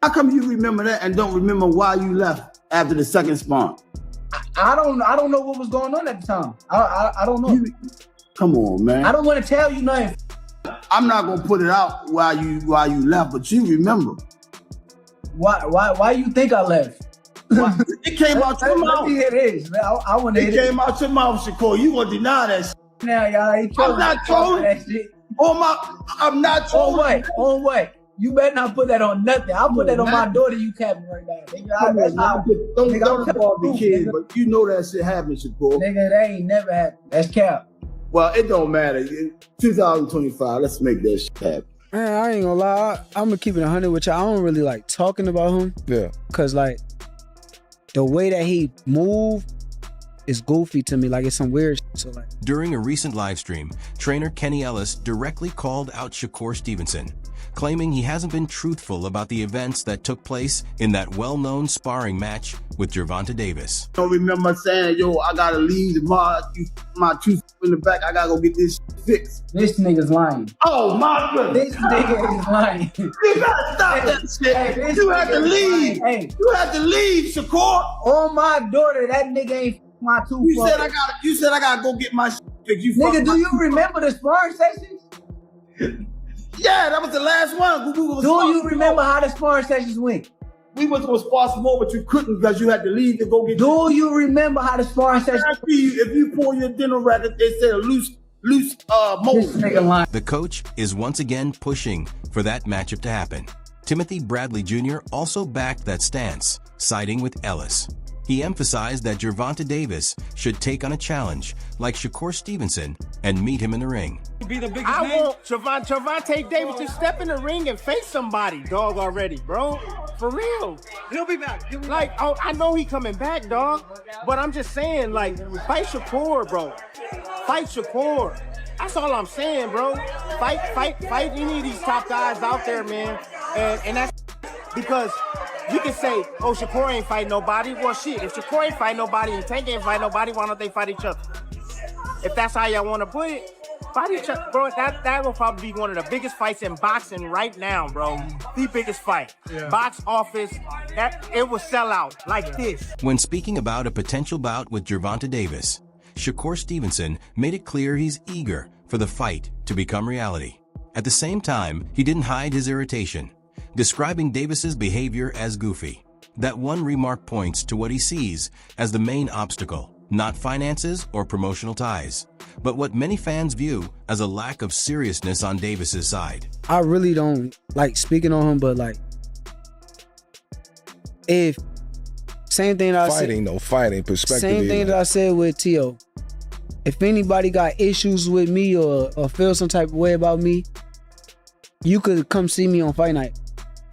How come you remember that and don't remember why you left after the second sparring? I don't know what was going on at the time. I don't know. Come on, man. I don't want to tell you nothing. I'm not gonna put it out why you left, but you remember. Why you think I left? It came out your mouth. Let me hear this, man. I want to hear it. It came out your mouth, Shakur. You gonna deny that shit. Now, y'all ain't trolling. I'm not trolling that shit. I'm not trolling. On what? You better not put that on nothing. I'll put that on my daughter you capping right now. Nigga, don't involve the kid, but you know that shit happened, Shakur. Nigga, that ain't never happened. That's cap. Well, it don't matter. In 2025, let's make that shit happen. Man, I ain't gonna lie. I'm gonna keep it 100 with y'all. I don't really like talking about him. Yeah. Cause like the way that he moved is goofy to me. Like it's some weird shit. So like. During a recent live stream, trainer Kenny Ellis directly called out Shakur Stevenson, claiming he hasn't been truthful about the events that took place in that well-known sparring match with Gervonta Davis. I don't remember saying, yo, I gotta leave my tooth in the back. I gotta go get this fixed. This nigga's lying. Oh my goodness. This nigga is lying. You gotta stop that shit. Hey, you have to leave. Hey. You have to leave, Shakur. On my daughter, that nigga ain't my tooth. You said I gotta go get my shit fixed. Nigga, do you remember the sparring sessions? Yeah, that was the last one. Do you remember how the sparring sessions went? We was gonna spar some more, but you couldn't because you had to leave to go get. Do you remember how the sparring sessions? If you pull your dinner racket, they said a loose mold. This nigga lying. The coach is once again pushing for that matchup to happen. Timothy Bradley Jr. also backed that stance, siding with Ellis. He emphasized that Gervonta Davis should take on a challenge like Shakur Stevenson and meet him in the ring. I want Gervonta Davis to step in the ring and face somebody, dog, already, bro. For real. He'll be back. Oh, I know he coming back, dog. But I'm just saying, like, fight Shakur, bro. Fight Shakur. That's all I'm saying, bro. Fight any of these top guys out there, man. And that's because you can say, oh, Shakur ain't fight nobody. Well, shit, if Shakur ain't fight nobody and Tank ain't fight nobody, why don't they fight each other? If that's how y'all want to put it, fight each other. Bro, that will probably be one of the biggest fights in boxing right now, bro. The biggest fight. Yeah. Box office, it will sell out like this. When speaking about a potential bout with Gervonta Davis, Shakur Stevenson made it clear he's eager for the fight to become reality. At the same time, he didn't hide his irritation, describing Davis's behavior as goofy. That one remark points to what he sees as the main obstacle, not finances or promotional ties, but what many fans view as a lack of seriousness on Davis's side. I really don't like speaking on him, but like, if same thing that fighting perspective. Same thing that I said with T.O. If anybody got issues with me or feel some type of way about me, you could come see me on fight night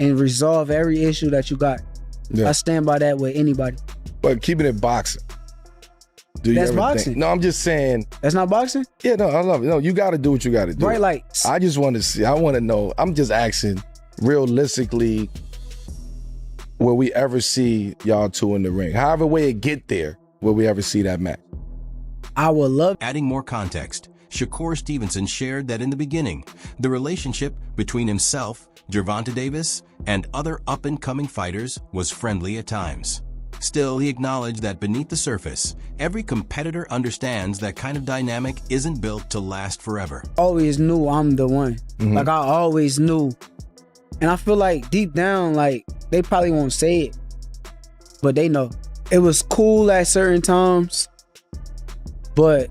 and resolve every issue that you got. Yeah. I stand by that with anybody. But keeping it boxing. That's boxing. No, I'm just saying. That's not boxing? Yeah, no, I love it. No, you got to do what you got to do. Right, like. I just want to see. I want to know. I'm just asking, realistically, will we ever see y'all two in the ring? However way it get there, will we ever see that match? I would love. Adding more context, Shakur Stevenson shared that in the beginning, the relationship between himself, Gervonta Davis, and other up-and-coming fighters was friendly at times. Still, he acknowledged that beneath the surface, every competitor understands that kind of dynamic isn't built to last forever. Always knew I'm the one. Like, I always knew. And I feel like deep down, like, they probably won't say it, but they know. It was cool at certain times, but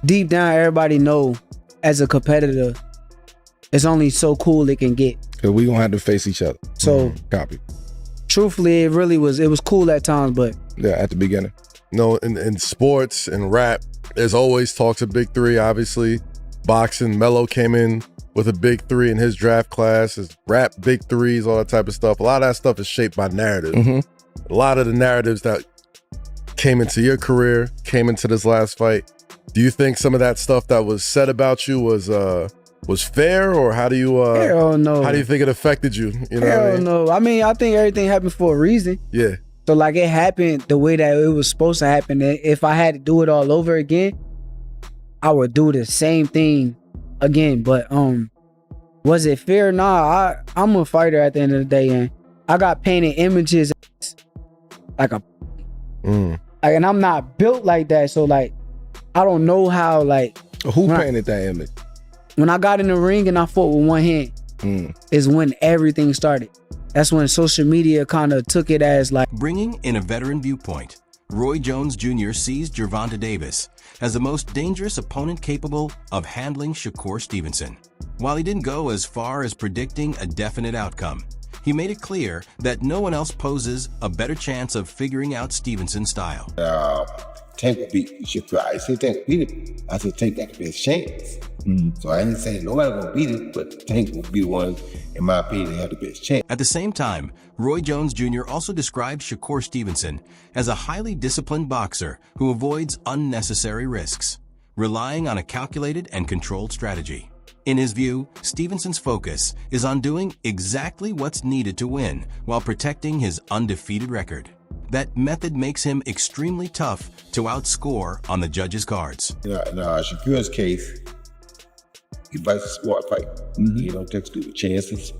deep down, everybody know as a competitor, it's only so cool it can get. Cause we gonna have to face each other. So, copy. Truthfully, it was cool at times, but yeah, at the beginning. No, in sports and rap, there's always talks of big three, obviously. Boxing, Melo came in with a big three in his draft class, his rap, big threes, all that type of stuff. A lot of that stuff is shaped by narrative. A lot of the narratives that came into your career, came into this last fight. Do you think some of that stuff that was said about you was fair, or how do you hell no. How do you think it affected you? You know hell what I mean? No. I mean, I think everything happened for a reason. Yeah. So like it happened the way that it was supposed to happen. If I had to do it all over again, I would do the same thing again. But was it fair? Nah, I'm a fighter at the end of the day, and I got painted images like a, like, and I'm not built like that. So like, I don't know how like. Who painted that image? When I got in the ring and I fought with one hand, is when everything started. That's when social media kind of took it as like. Bringing in a veteran viewpoint, Roy Jones Jr. sees Gervonta Davis as the most dangerous opponent capable of handling Shakur Stevenson. While he didn't go as far as predicting a definite outcome, he made it clear that no one else poses a better chance of figuring out Stevenson's style. Tank will beat Shakur. I said Tank will beat him. I said Tank got the best chance. So I didn't say nobody gonna beat him, but Tank will be the one, in my opinion, that have the best chance. At the same time, Roy Jones Jr. also described Shakur Stevenson as a highly disciplined boxer who avoids unnecessary risks, relying on a calculated and controlled strategy. In his view, Stevenson's focus is on doing exactly what's needed to win while protecting his undefeated record. That method makes him extremely tough to outscore on the judges' cards. In Shakur's case, he fights a smart fight. He don't take stupid chances.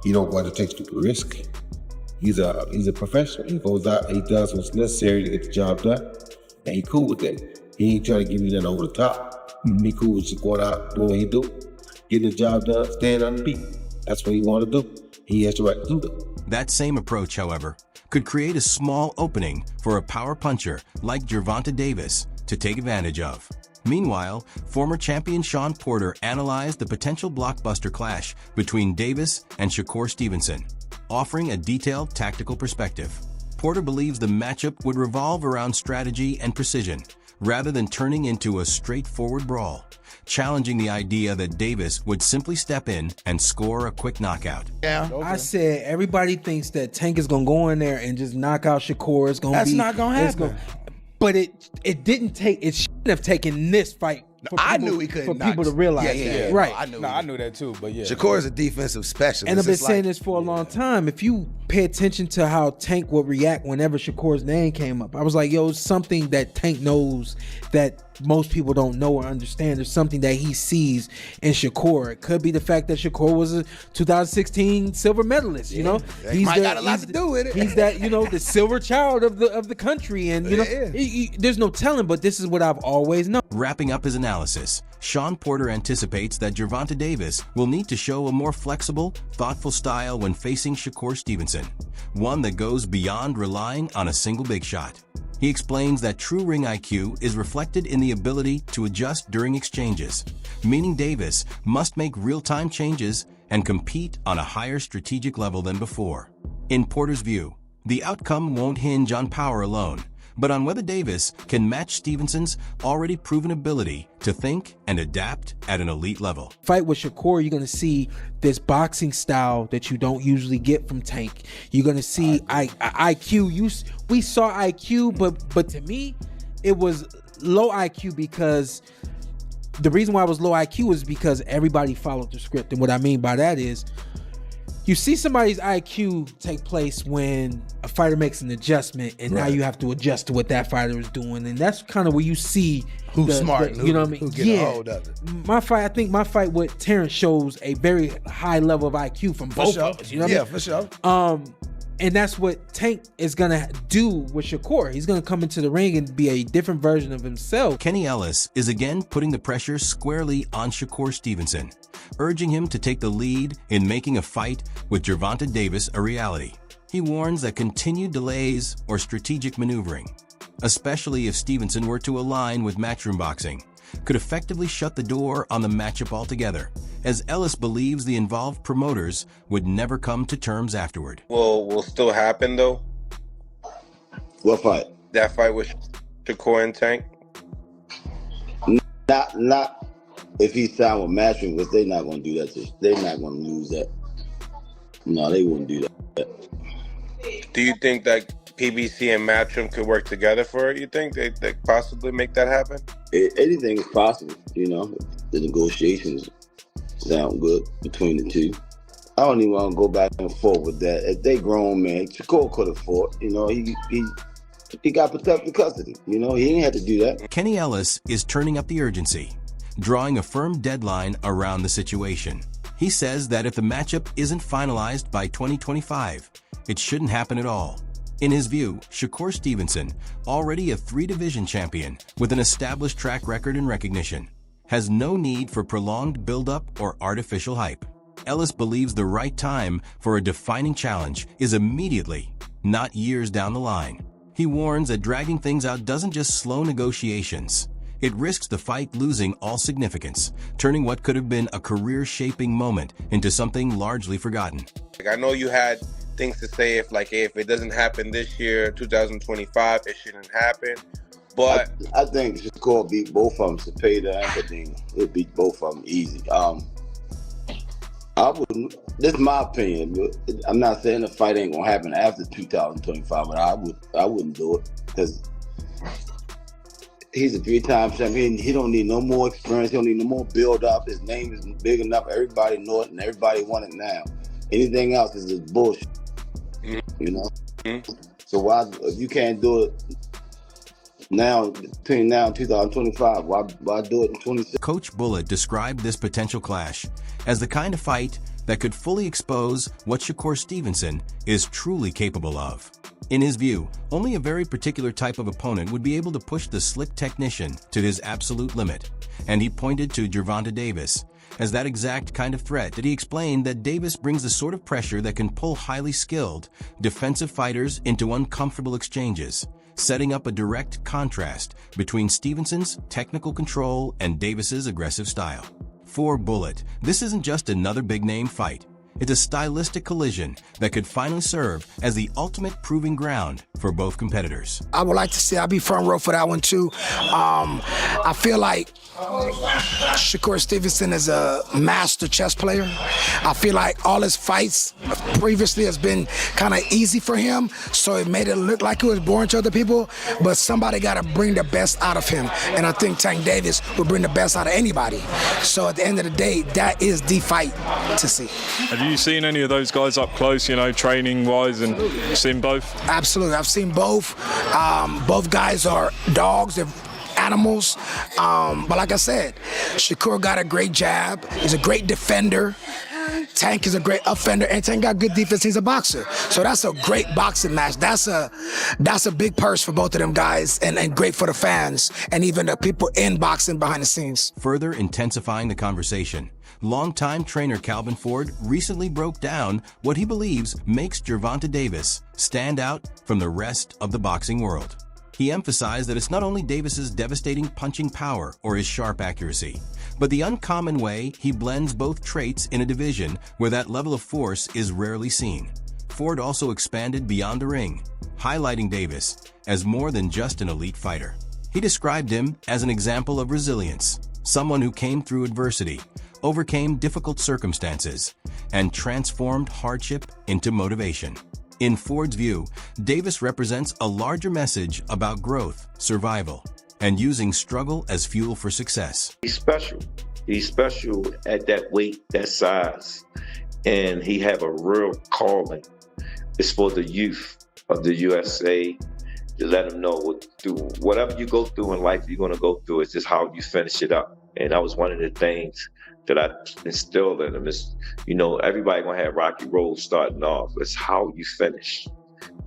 He don't want to take stupid risk. He's a professional. He goes out, he does what's necessary to get the job done, and he cool with that. He ain't trying to give you nothing over the top. He cool with just going out, doing what he do, getting the job done, staying on the beat. That's what he want to do. He has the right to do that. That same approach, however, could create a small opening for a power puncher like Gervonta Davis to take advantage of. Meanwhile, former champion Shawn Porter analyzed the potential blockbuster clash between Davis and Shakur Stevenson, offering a detailed tactical perspective. Porter believes the matchup would revolve around strategy and precision, rather than turning into a straightforward brawl, challenging the idea that Davis would simply step in and score a quick knockout. I said everybody thinks that Tank is gonna go in there and just knock out Shakur. It's gonna That's not gonna happen. But it didn't take. It shouldn't have taken this fight. I knew he couldn't. For people to realize, Yeah. right? I knew that too. But yeah, Shakur is a defensive specialist. And I've been saying this for a long time. If you pay attention to how Tank would react whenever Shakur's name came up, I was like, yo, it's something that Tank knows that most people don't know or understand. There's something that he sees in Shakur. It could be the fact that Shakur was a 2016 silver medalist. You know, he might got a lot to do with it. He's that, the silver child of the country, and there's no telling. But this is what I've always known. Wrapping up his analysis, Shawn Porter anticipates that Gervonta Davis will need to show a more flexible, thoughtful style when facing Shakur Stevenson, one that goes beyond relying on a single big shot. He explains that true ring IQ is reflected in the ability to adjust during exchanges, meaning Davis must make real-time changes and compete on a higher strategic level than before. In Porter's view, the outcome won't hinge on power alone, but on whether Davis can match Stevenson's already proven ability to think and adapt at an elite level. Fight with Shakur, you're going to see this boxing style that you don't usually get from Tank. You're going to see IQ. We saw IQ, but to me, it was low IQ because the reason why it was low IQ is because everybody followed the script. And what I mean by that is, you see somebody's IQ take place when a fighter makes an adjustment, and now you have to adjust to what that fighter is doing, and that's kind of where you see who's smart, you know what I mean? Who get a hold of it. I think my fight with Terrence shows a very high level of IQ from both of us. You know what I mean? For sure. And that's what Tank is gonna do with Shakur. He's gonna come into the ring and be a different version of himself. Kenny Ellis is again putting the pressure squarely on Shakur Stevenson, urging him to take the lead in making a fight with Gervonta Davis a reality. He warns that continued delays or strategic maneuvering, especially if Stevenson were to align with Matchroom Boxing, could effectively shut the door on the matchup altogether, as Ellis believes the involved promoters would never come to terms afterward. Will still happen though? What fight? That fight with Shakur and Tank? Not if he signed with Matchroom, because they're not going to do that. They're not going to lose that. No, they wouldn't do that. Do you think that PBC and Matchroom could work together for it? You think they possibly make that happen? Anything is possible, The negotiations sound good between the two. I don't even want to go back and forth with that. If they grown, man, Shakur could have fought. He got protected custody. He ain't had to do that. Kenny Ellis is turning up the urgency, drawing a firm deadline around the situation. He says that if the matchup isn't finalized by 2025, it shouldn't happen at all. In his view, Shakur Stevenson, already a 3-division champion with an established track record and recognition, has no need for prolonged build-up or artificial hype. Ellis believes the right time for a defining challenge is immediately, not years down the line. He warns that dragging things out doesn't just slow negotiations. It risks the fight losing all significance, turning what could have been a career-shaping moment into something largely forgotten. I know you had things to say if it doesn't happen this year, 2025, it shouldn't happen. But I think Shakur beat both of them, Cepeda and Cadena. It beat both of them easy. I wouldn't. This is my opinion. I'm not saying the fight ain't gonna happen after 2025, but I wouldn't do it because he's a 3-time champion. He don't need no more experience. He don't need no more build up. His name is big enough. Everybody know it, and everybody want it now. Anything else is just bullshit. You know. So why, if you can't do it now, between now and 2025, why do it in 26? Coach Bullitt described this potential clash as the kind of fight that could fully expose what Shakur Stevenson is truly capable of. In his view, only a very particular type of opponent would be able to push the slick technician to his absolute limit, and he pointed to Gervonta Davis as that exact kind of threat that he explained that Davis brings the sort of pressure that can pull highly skilled, defensive fighters into uncomfortable exchanges, setting up a direct contrast between Stevenson's technical control and Davis's aggressive style. For Bullitt, this isn't just another big-name fight. It's a stylistic collision that could finally serve as the ultimate proving ground for both competitors. I would like to see, I'll be front row for that one too. I feel like Shakur Stevenson is a master chess player. I feel like all his fights previously has been kind of easy for him, so it made it look like it was boring to other people, but somebody got to bring the best out of him, and I think Tank Davis will bring the best out of anybody. So at the end of the day, that is the fight to see. Have you seen any of those guys up close, training-wise, and seen both? Absolutely. I've seen both. Both guys are dogs. They're animals. But like I said, Shakur got a great jab. He's a great defender. Tank is a great offender, and Tank got good defense. He's a boxer. So that's a great boxing match. That's a big purse for both of them guys, and great for the fans and even the people in boxing behind the scenes. Further intensifying the conversation, longtime trainer Calvin Ford recently broke down what he believes makes Gervonta Davis stand out from the rest of the boxing world. He emphasized that it's not only Davis's devastating punching power or his sharp accuracy, but the uncommon way he blends both traits in a division where that level of force is rarely seen. Ford also expanded beyond the ring, highlighting Davis as more than just an elite fighter. He described him as an example of resilience, someone who came through adversity, overcame difficult circumstances, and transformed hardship into motivation. In Ford's view, Davis represents a larger message about growth, survival, and using struggle as fuel for success. He's special. He's special at that weight, that size, and he have a real calling. It's for the youth of the USA to let them know whatever you go through in life, you're going to go through. It's just how you finish it up. And that was one of the things that I instilled in him is, everybody going to have rocky roads starting off. It's how you finish.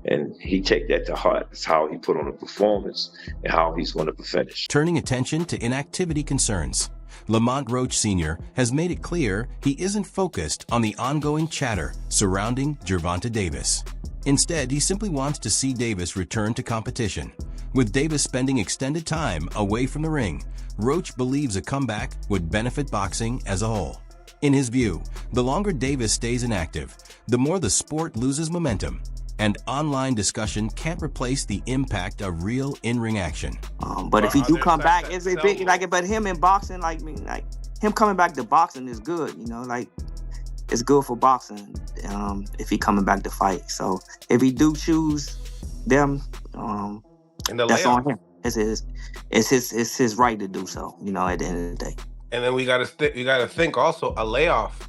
And he take that to heart. It's how he put on a performance and how he's going to finish. Turning attention to inactivity concerns, Lamont Roach Sr. has made it clear he isn't focused on the ongoing chatter surrounding Gervonta Davis. Instead, he simply wants to see Davis return to competition. With Davis spending extended time away from the ring, Roach believes a comeback would benefit boxing as a whole. In his view, the longer Davis stays inactive, the more the sport loses momentum, and online discussion can't replace the impact of real in-ring action. But if he do come back, it's a big but him in boxing, him coming back to boxing is good, it's good for boxing if he coming back to fight. So if he do choose them, that's on him. It's his right to do so, at the end of the day. And then we gotta think also a layoff,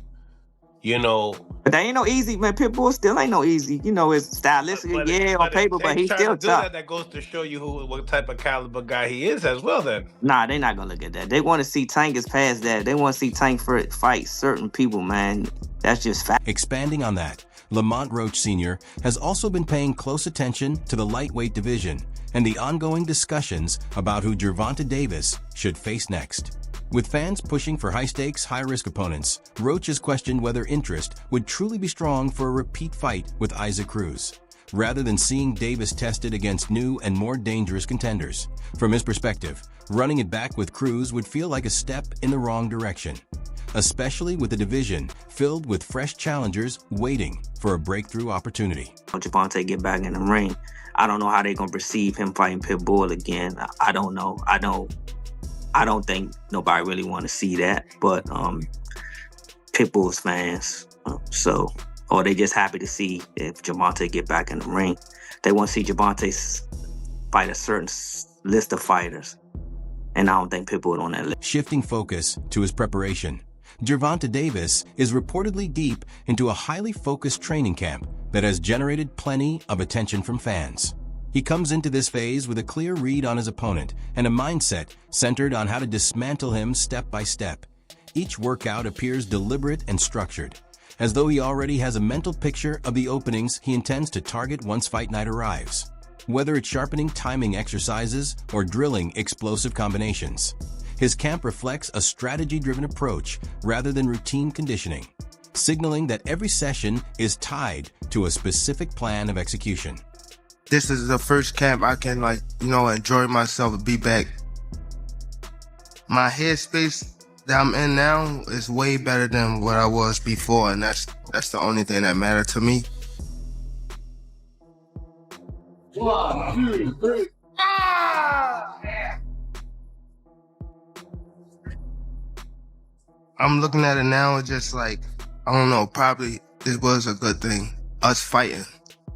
But that ain't no easy, man. Pitbull still ain't no easy. You know, it's stylistic, on paper, but he's still tough. That goes to show you what type of caliber guy he is as well, then. Nah, they're not gonna look at that. They want to see Tank is past that. They want to see Tank fight certain people, man. That's just fact. Expanding on that, Lamont Roach Sr. has also been paying close attention to the lightweight division and the ongoing discussions about who Gervonta Davis should face next. With fans pushing for high-stakes, high-risk opponents, Roach has questioned whether interest would truly be strong for a repeat fight with Isaac Cruz, rather than seeing Davis tested against new and more dangerous contenders. From his perspective, running it back with Cruz would feel like a step in the wrong direction, especially with a division filled with fresh challengers waiting for a breakthrough opportunity. When Gervonta get back in the ring, I don't know how they're going to perceive him fighting Pitbull again. I don't know. I don't think nobody really want to see that, but Pitbull's fans, or they just happy to see if Gervonta get back in the ring. They want to see Gervonta fight a certain list of fighters, and I don't think Pitbull on that list. Shifting focus to his preparation, Gervonta Davis is reportedly deep into a highly focused training camp that has generated plenty of attention from fans. He comes into this phase with a clear read on his opponent and a mindset centered on how to dismantle him step by step. Each workout appears deliberate and structured, as though he already has a mental picture of the openings he intends to target once fight night arrives. Whether it's sharpening timing exercises or drilling explosive combinations, his camp reflects a strategy-driven approach rather than routine conditioning, signaling that every session is tied to a specific plan of execution. This is the first camp I can, enjoy myself and be back. My headspace that I'm in now is way better than what I was before, and that's the only thing that matters to me. 1, 2, 3. I'm looking at it now, it's just like, I don't know, probably this was a good thing, us fighting.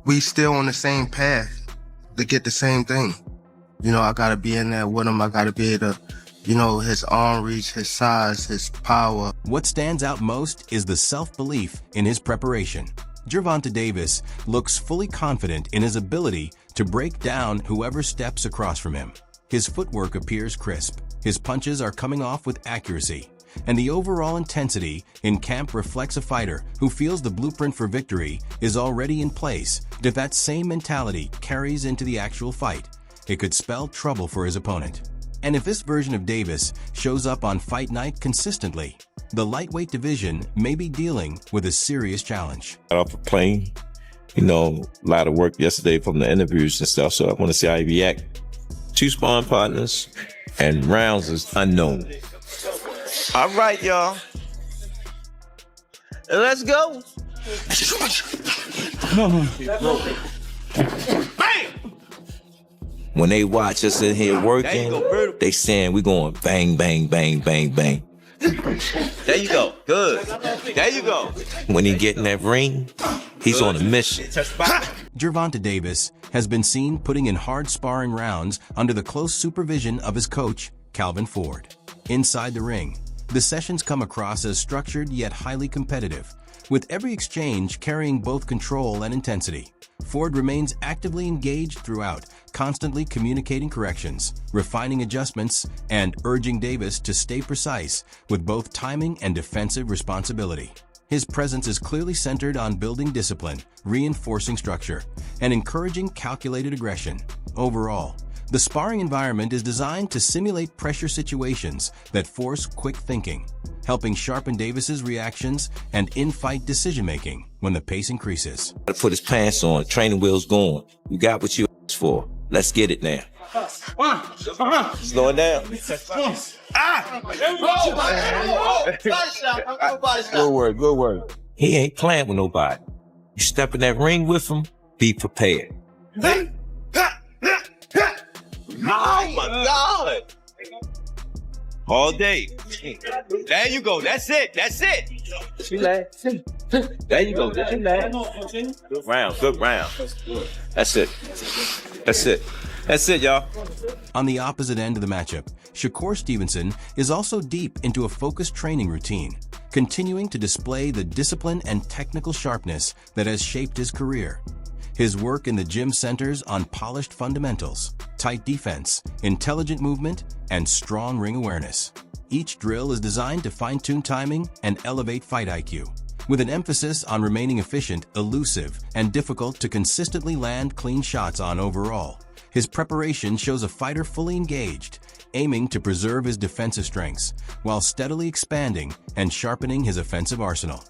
We still on the same path to get the same thing. I gotta be in there with him. I gotta be able to, his arm reach, his size, his power. What stands out most is the self-belief in his preparation. Gervonta Davis looks fully confident in his ability to break down whoever steps across from him. His footwork appears crisp. His punches are coming off with accuracy. And the overall intensity in camp reflects a fighter who feels the blueprint for victory is already in place. If that same mentality carries into the actual fight, it could spell trouble for his opponent. And if this version of Davis shows up on fight night consistently, the lightweight division may be dealing with a serious challenge. Got off a plane, a lot of work yesterday from the interviews and stuff, so I want to see how he react. 2 sparring partners and rounds is unknown. All right, y'all. Let's go. When they watch us in here working, they saying we going bang, bang, bang, bang, bang. There you go. Good. There you go. When he get in that ring, he's on a mission. Gervonta Davis has been seen putting in hard sparring rounds under the close supervision of his coach, Calvin Ford. Inside the ring, the sessions come across as structured yet highly competitive, with every exchange carrying both control and intensity. Ford remains actively engaged throughout, constantly communicating corrections, refining adjustments, and urging Davis to stay precise with both timing and defensive responsibility. His presence is clearly centered on building discipline, reinforcing structure, and encouraging calculated aggression. Overall, the sparring environment is designed to simulate pressure situations that force quick thinking, helping sharpen Davis's reactions and in-fight decision-making when the pace increases. Gotta put his pants on, training wheels going. You got what you asked for. Let's get it now. Slow it down. Good word. He ain't playing with nobody. You step in that ring with him, be prepared. Oh my God! All day. There you go. That's it. Relax. There you go. Relax. Good round. That's it, y'all. On the opposite end of the matchup, Shakur Stevenson is also deep into a focused training routine, continuing to display the discipline and technical sharpness that has shaped his career. His work in the gym centers on polished fundamentals, tight defense, intelligent movement, and strong ring awareness. Each drill is designed to fine-tune timing and elevate fight IQ, with an emphasis on remaining efficient, elusive, and difficult to consistently land clean shots on overall. His preparation shows a fighter fully engaged, aiming to preserve his defensive strengths, while steadily expanding and sharpening his offensive arsenal.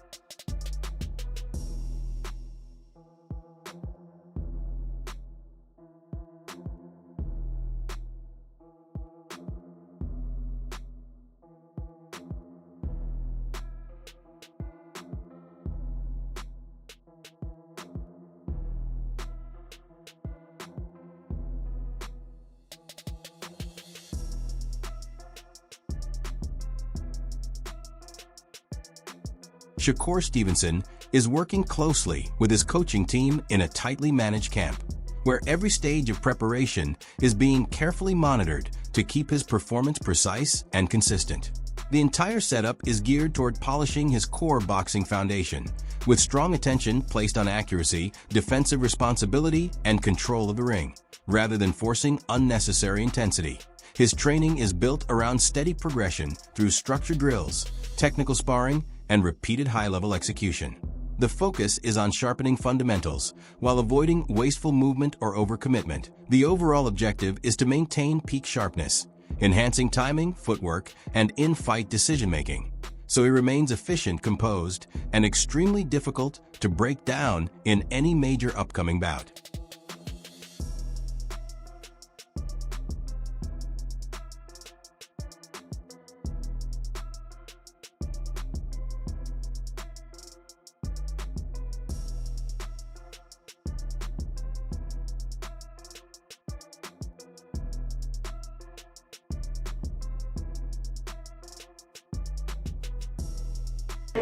Shakur Stevenson is working closely with his coaching team in a tightly managed camp, where every stage of preparation is being carefully monitored to keep his performance precise and consistent. The entire setup is geared toward polishing his core boxing foundation, with strong attention placed on accuracy, defensive responsibility, and control of the ring, rather than forcing unnecessary intensity. His training is built around steady progression through structured drills, technical sparring, and repeated high-level execution. The focus is on sharpening fundamentals while avoiding wasteful movement or overcommitment. The overall objective is to maintain peak sharpness, enhancing timing, footwork, and in-fight decision-making, so he remains efficient, composed, and extremely difficult to break down in any major upcoming bout.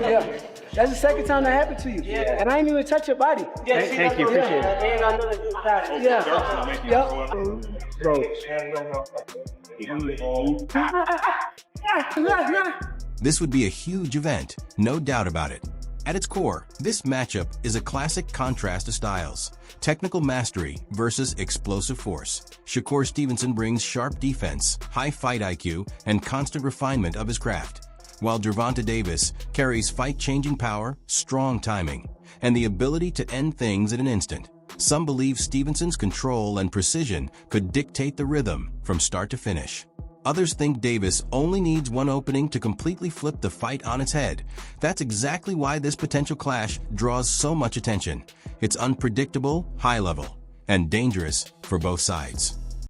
Yeah, that's the second time that happened to you. Yeah. And I ain't even touch your body. Yeah, thank you, appreciate it. And I know that you passed. Bro. This would be a huge event, no doubt about it. At its core, this matchup is a classic contrast of styles. Technical mastery versus explosive force. Shakur Stevenson brings sharp defense, high fight IQ, and constant refinement of his craft, while Gervonta Davis carries fight-changing power, strong timing, and the ability to end things in an instant. Some believe Stevenson's control and precision could dictate the rhythm from start to finish. Others think Davis only needs one opening to completely flip the fight on its head. That's exactly why this potential clash draws so much attention. It's unpredictable, high-level, and dangerous for both sides.